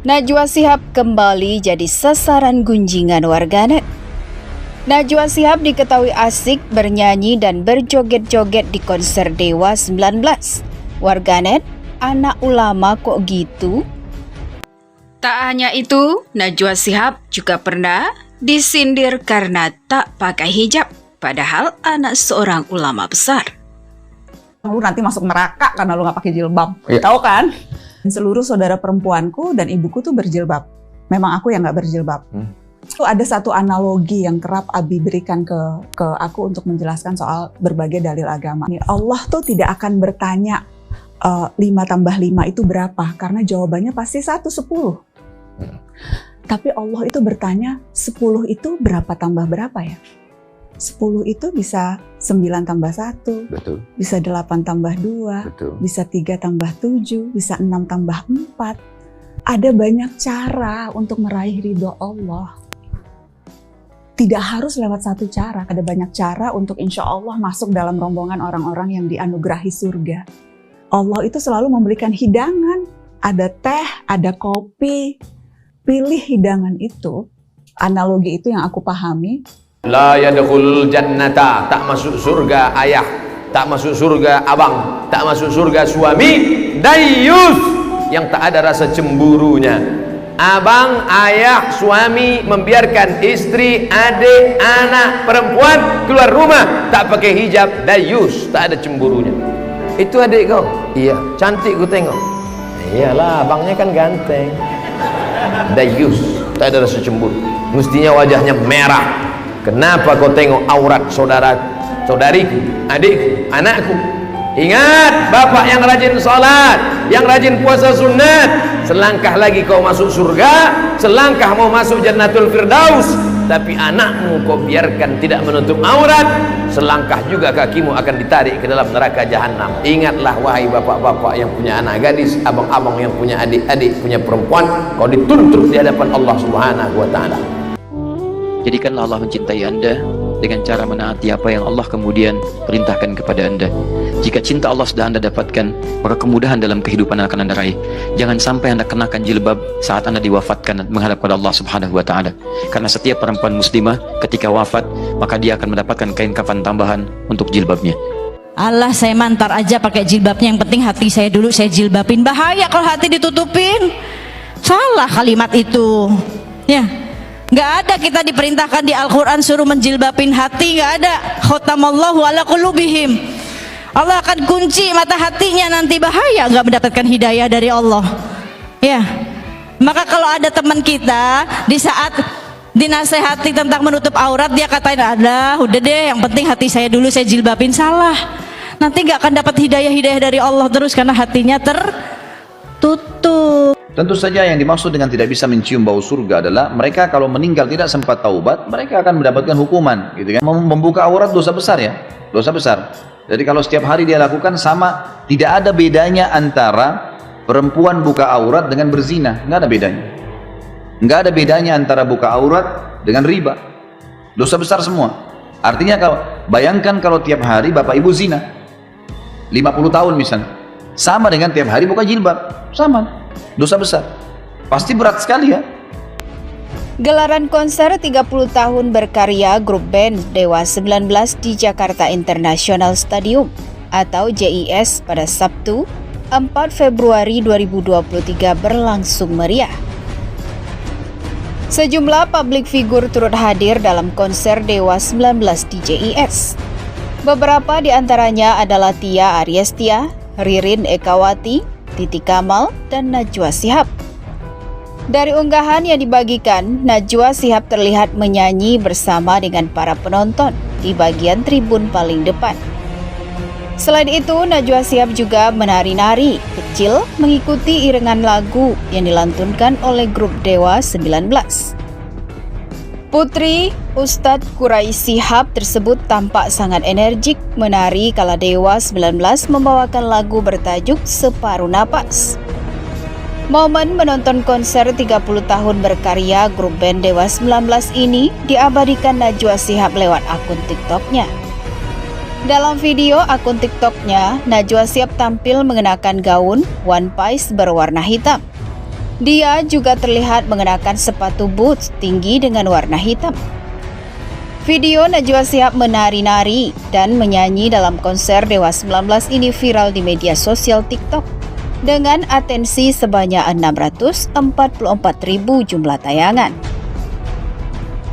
Najwa Shihab kembali jadi sasaran gunjingan warganet. Najwa Shihab diketahui asik bernyanyi dan berjoget-joget di konser Dewa 19. Warganet, anak ulama kok gitu? Tak hanya itu, Najwa Shihab juga pernah disindir karena tak pakai hijab, padahal anak seorang ulama besar. Lu nanti masuk neraka karena lu gak pakai jilbab. Iya. Tahu kan? Seluruh saudara perempuanku dan ibuku tuh berjilbab. Memang aku yang gak berjilbab. Itu ada satu analogi yang kerap Abi berikan ke aku untuk menjelaskan soal berbagai dalil agama. Allah tuh tidak akan bertanya 5 tambah 5 itu berapa, karena jawabannya pasti 10. Tapi Allah itu bertanya 10 itu berapa tambah berapa ya? 10 itu bisa 9 tambah 1, Betul. bisa 8 tambah 2, Betul. bisa 3 tambah 7, bisa 6 tambah 4. Ada banyak cara untuk meraih ridho Allah. Tidak harus lewat satu cara, ada banyak cara untuk insya Allah masuk dalam rombongan orang-orang yang dianugerahi surga. Allah itu selalu memberikan hidangan, ada teh, ada kopi. Pilih hidangan itu, analogi itu yang aku pahami. La yadkhulul jannata, tak masuk surga ayah, tak masuk surga abang, tak masuk surga suami dayyus yang tak ada rasa cemburunya. Abang, ayah, suami membiarkan istri, adik, anak, perempuan keluar rumah tak pakai hijab, dayyus, tak ada cemburunya. Itu adik kau? Iya. Cantik ku tengok. Iyalah, abangnya kan ganteng. Dayyus, tak ada rasa cemburu. Mestinya wajahnya merah. Kenapa kau tengok aurat saudariku, adikku, anakku? Ingat, bapak yang rajin sholat, yang rajin puasa sunat, selangkah lagi kau masuk surga, selangkah mau masuk Jannatul Firdaus. Tapi anakmu kau biarkan tidak menutup aurat, selangkah juga kakimu akan ditarik ke dalam neraka jahanam. Ingatlah wahai bapak-bapak yang punya anak gadis, abang-abang yang punya adik-adik, punya perempuan, kau dituntut di hadapan Allah Subhanahu wa ta'ala. Jadikanlah Allah mencintai Anda dengan cara menaati apa yang Allah kemudian perintahkan kepada Anda. Jika cinta Allah sudah Anda dapatkan, maka kemudahan dalam kehidupan akan Anda raih. Jangan sampai Anda kenakan jilbab saat Anda diwafatkan menghadap kepada Allah Subhanahu wa ta'ala. Karena setiap perempuan muslimah ketika wafat, maka dia akan mendapatkan kain kafan tambahan untuk jilbabnya. Allah, saya mantar aja pakai jilbabnya, yang penting hati saya dulu saya jilbabin. Bahaya kalau hati ditutupin. Salah kalimat itu. Ya. Nggak ada kita diperintahkan di Al-Quran suruh menjilbabin hati, nggak ada. Khotamallahu ala qulubihim. Allah akan kunci mata hatinya nanti, bahaya nggak mendapatkan hidayah dari Allah. Ya, maka kalau ada teman kita di saat dinasehati tentang menutup aurat, dia katain, ada udah deh, yang penting hati saya dulu saya jilbabin. Salah, nanti nggak akan dapat hidayah dari Allah terus karena hatinya tertutup. Tentu saja yang dimaksud dengan tidak bisa mencium bau surga adalah mereka kalau meninggal tidak sempat taubat, mereka akan mendapatkan hukuman, gitu kan? Membuka aurat dosa besar ya, dosa besar. Jadi kalau setiap hari dia lakukan sama, tidak ada bedanya antara perempuan buka aurat dengan berzina, nggak ada bedanya. Nggak ada bedanya antara buka aurat dengan riba, dosa besar semua. Artinya kalau bayangkan kalau tiap hari bapak ibu zina, 50 tahun misalnya, sama dengan tiap hari buka jilbab, sama. Dosa besar, pasti berat sekali ya. Gelaran konser 30 tahun berkarya grup band Dewa 19 di Jakarta International Stadium atau JIS pada Sabtu 4 Februari 2023 berlangsung meriah. Sejumlah publik figur turut hadir dalam konser Dewa 19 di JIS. Beberapa di antaranya adalah Tia Ariestia, Ririn Ekawati, Titi Kamal, dan Najwa Shihab. Dari unggahan yang dibagikan, Najwa Shihab terlihat menyanyi bersama dengan para penonton di bagian tribun paling depan. Selain itu, Najwa Shihab juga menari-nari kecil mengikuti iringan lagu yang dilantunkan oleh grup Dewa 19. Putri Ustadz Quraisy Shihab tersebut tampak sangat energik menari kala Dewa 19 membawakan lagu bertajuk Separuh Napas. Momen menonton konser 30 tahun berkarya grup band Dewa 19 ini diabadikan Najwa Shihab lewat akun TikTok-nya. Dalam video akun TikTok-nya, Najwa Shihab tampil mengenakan gaun one piece berwarna hitam. Dia juga terlihat mengenakan sepatu boots tinggi dengan warna hitam. Video Najwa Shihab menari-nari dan menyanyi dalam konser Dewa 19 ini viral di media sosial TikTok dengan atensi sebanyak 644.000 jumlah tayangan.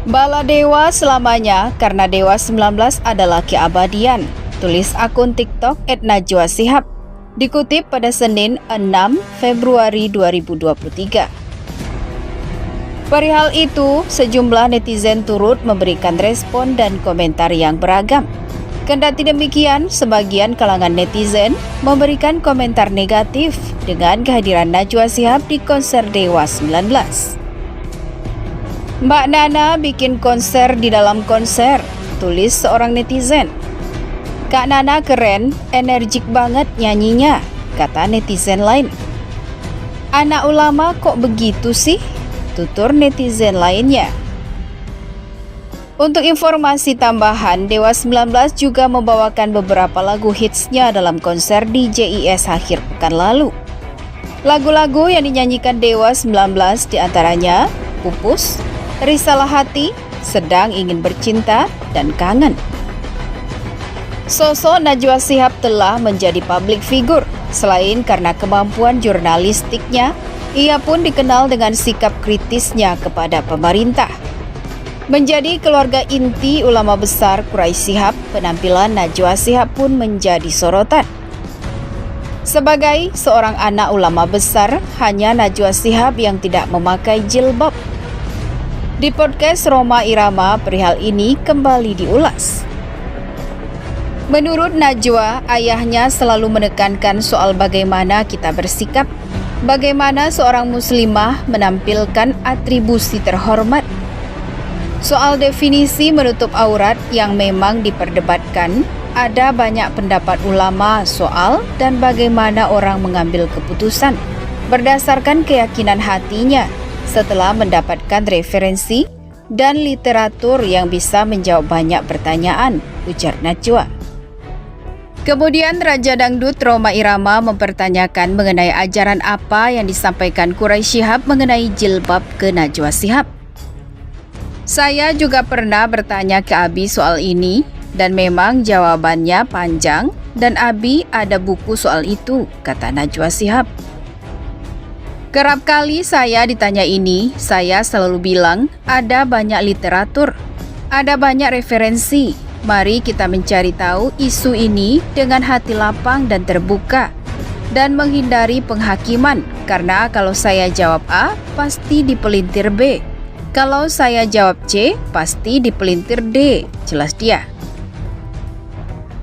Bala Dewa selamanya karena Dewa 19 adalah keabadian, tulis akun TikTok @Najwa Shihab. Dikutip pada Senin 6 Februari 2023. Perihal itu, sejumlah netizen turut memberikan respon dan komentar yang beragam. Kendati demikian, sebagian kalangan netizen memberikan komentar negatif dengan kehadiran Najwa Shihab di konser Dewa 19. Mbak Nana bikin konser di dalam konser, tulis seorang netizen. Kak Nana keren, energik banget nyanyinya, kata netizen lain. Anak ulama kok begitu sih? Tutur netizen lainnya. Untuk informasi tambahan, Dewa 19 juga membawakan beberapa lagu hitsnya dalam konser di JIS akhir pekan lalu. Lagu-lagu yang dinyanyikan Dewa 19 diantaranya Pupus, Risalah Hati, Sedang Ingin Bercinta, dan Kangen. Sosok Najwa Shihab telah menjadi publik figur. Selain karena kemampuan jurnalistiknya, ia pun dikenal dengan sikap kritisnya kepada pemerintah. Menjadi keluarga inti ulama besar Quraisy Shihab, penampilan Najwa Shihab pun menjadi sorotan. Sebagai seorang anak ulama besar, hanya Najwa Shihab yang tidak memakai jilbab. Di podcast Rhoma Irama, perihal ini kembali diulas. Menurut Najwa, ayahnya selalu menekankan soal bagaimana kita bersikap, bagaimana seorang muslimah menampilkan atribusi terhormat. Soal definisi menutup aurat yang memang diperdebatkan, ada banyak pendapat ulama soal dan bagaimana orang mengambil keputusan berdasarkan keyakinan hatinya setelah mendapatkan referensi dan literatur yang bisa menjawab banyak pertanyaan, ujar Najwa. Kemudian Raja Dangdut Rhoma Irama mempertanyakan mengenai ajaran apa yang disampaikan Quraisy Shihab mengenai jilbab ke Najwa Shihab. Saya juga pernah bertanya ke Abi soal ini dan memang jawabannya panjang dan Abi ada buku soal itu, kata Najwa Shihab. Kerap kali saya ditanya ini, saya selalu bilang ada banyak literatur, ada banyak referensi. Mari kita mencari tahu isu ini dengan hati lapang dan terbuka dan menghindari penghakiman, karena kalau saya jawab A, pasti dipelintir B. Kalau saya jawab C, pasti dipelintir D, jelas dia.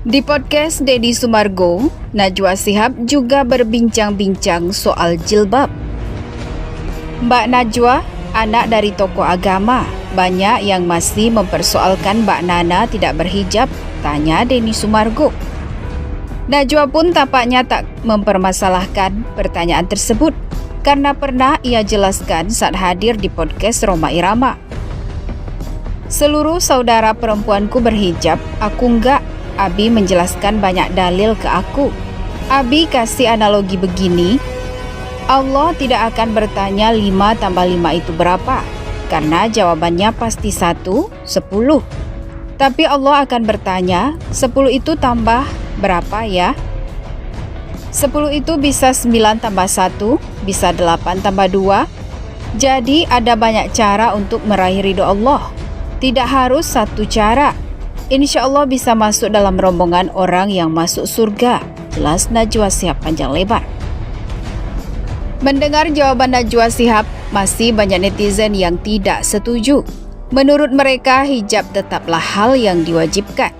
Di podcast Deddy Sumargo, Najwa Shihab juga berbincang-bincang soal jilbab. Mbak Najwa, anak dari tokoh agama, banyak yang masih mempersoalkan Mbak Nana tidak berhijab, tanya Denny Sumargo. Najwa pun tampaknya tak mempermasalahkan pertanyaan tersebut karena pernah ia jelaskan saat hadir di podcast Rhoma Irama. Seluruh saudara perempuanku berhijab, aku enggak. Abi menjelaskan banyak dalil ke aku. Abi kasih analogi begini, Allah tidak akan bertanya 5 tambah 5 itu berapa, karena jawabannya pasti 1, 10. Tapi Allah akan bertanya, 10 itu tambah berapa ya? 10 itu bisa 9 tambah 1, bisa 8 tambah 2. Jadi ada banyak cara untuk meraih ridho Allah. Tidak harus satu cara. Insya Allah bisa masuk dalam rombongan orang yang masuk surga, jelas Najwa Shihab panjang lebar. Mendengar jawaban Najwa Shihab, masih banyak netizen yang tidak setuju. Menurut mereka, hijab tetaplah hal yang diwajibkan.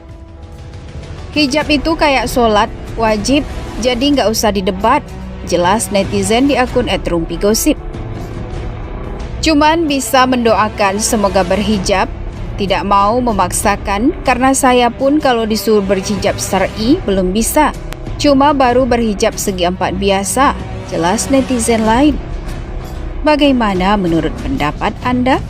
Hijab itu kayak sholat, wajib, jadi nggak usah didebat, jelas netizen di akun @rumpigosip. Cuman bisa mendoakan semoga berhijab, tidak mau memaksakan, karena saya pun kalau disuruh berhijab syar'i belum bisa, cuma baru berhijab segi 4 biasa, jelas netizen lain. Bagaimana menurut pendapat Anda?